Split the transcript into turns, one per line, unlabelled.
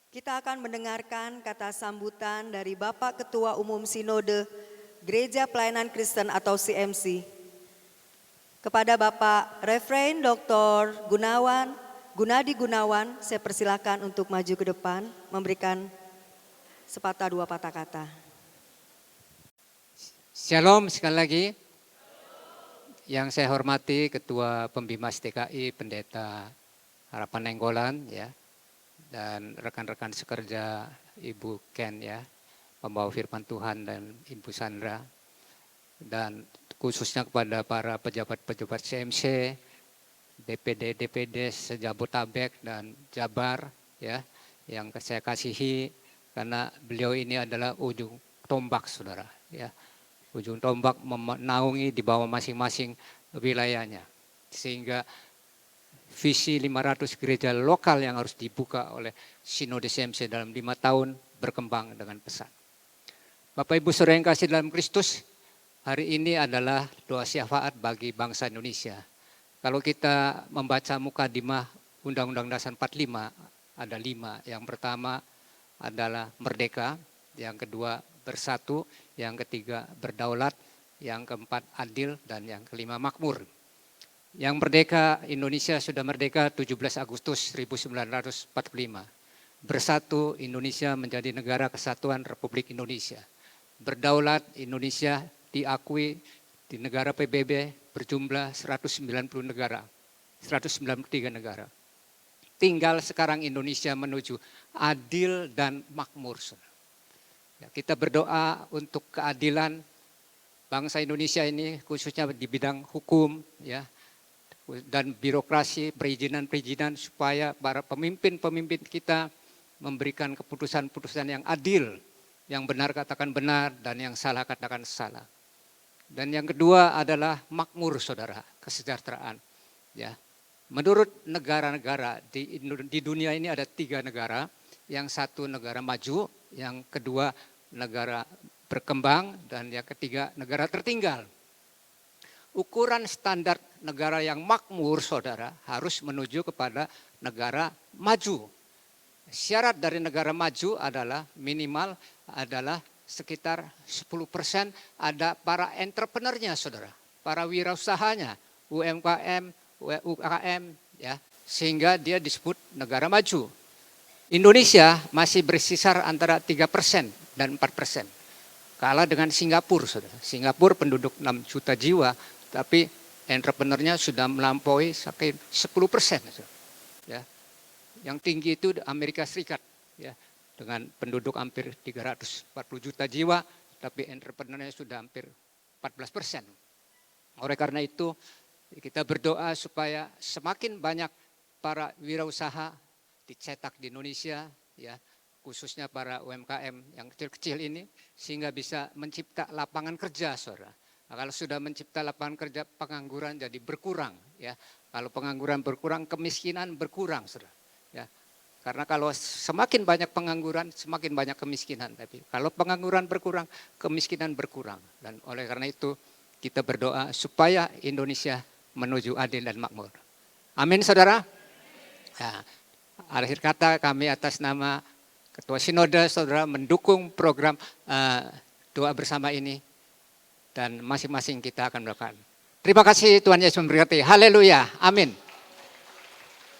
Kita akan mendengarkan kata sambutan dari Bapak Ketua Umum Sinode Gereja Pelayanan Kristen atau CMC. Kepada Bapak Reverend Dr. Gunadi Gunawan, saya persilakan untuk maju ke depan memberikan sepatah dua patah kata.
Shalom sekali lagi. Yang saya hormati Ketua Pembimas TKI Pendeta Harapan Nenggolan ya. Dan rekan-rekan sekerja Ibu Ken ya, pembawa firman Tuhan, dan Ibu Sandra, dan khususnya kepada para pejabat-pejabat CMC, DPD sejabotabek dan Jabar ya, yang saya kasihi karena beliau ini adalah ujung tombak saudara ya, ujung tombak menaungi di bawah masing-masing wilayahnya, sehingga visi 500 gereja lokal yang harus dibuka oleh Sinode CMC dalam 5 tahun berkembang dengan pesat. Bapak Ibu Saudara yang kasih dalam Kristus, hari ini adalah doa syafaat bagi bangsa Indonesia. Kalau kita membaca mukadimah Undang-Undang Dasar 45, ada 5. Yang pertama adalah merdeka, yang kedua bersatu, yang ketiga berdaulat, yang keempat adil, dan yang kelima makmur. Yang merdeka, Indonesia sudah merdeka 17 Agustus 1945. Bersatu, Indonesia menjadi negara kesatuan Republik Indonesia. Berdaulat, Indonesia diakui di negara PBB berjumlah 193 negara. Tinggal sekarang Indonesia menuju adil dan makmur. Ya, kita berdoa untuk keadilan bangsa Indonesia ini, khususnya di bidang hukum ya, dan birokrasi, perizinan-perizinan, supaya para pemimpin-pemimpin kita memberikan keputusan-keputusan yang adil, yang benar katakan benar, dan yang salah katakan salah. Dan yang kedua adalah makmur saudara, kesejahteraan. Ya, menurut negara-negara di dunia ini ada 3 negara, yang satu negara maju, yang kedua negara berkembang, dan yang ketiga negara tertinggal. Ukuran standar negara yang makmur saudara harus menuju kepada negara maju. Syarat dari negara maju adalah minimal adalah sekitar 10% ada para entrepreneurnya saudara, para wirausahanya, UMKM, UKM ya, sehingga dia disebut negara maju. Indonesia masih bersisar antara 3% dan 4%. Kalah dengan Singapura saudara. Singapura penduduk 6 juta jiwa, tapi entrepreneurnya sudah melampaui 10%. Ya. Yang tinggi itu Amerika Serikat ya, dengan penduduk hampir 340 juta jiwa, tapi entrepreneurnya sudah hampir 14%. Oleh karena itu kita berdoa supaya semakin banyak para wirausaha dicetak di Indonesia ya, khususnya para UMKM yang kecil-kecil ini, sehingga bisa mencipta lapangan kerja saudara. Nah, kalau sudah mencipta lapangan kerja, pengangguran jadi berkurang ya. Kalau pengangguran berkurang, kemiskinan berkurang saudara ya. Karena kalau semakin banyak pengangguran, semakin banyak kemiskinan. Tapi kalau pengangguran berkurang, kemiskinan berkurang. Dan oleh karena itu kita berdoa supaya Indonesia menuju adil dan makmur. Amin saudara. Nah, akhir kata kami atas nama Ketua Sinode saudara mendukung program doa bersama ini. Dan masing-masing kita akan melakukan. Terima kasih, Tuhan Yesus memberkati. Haleluya. Amin.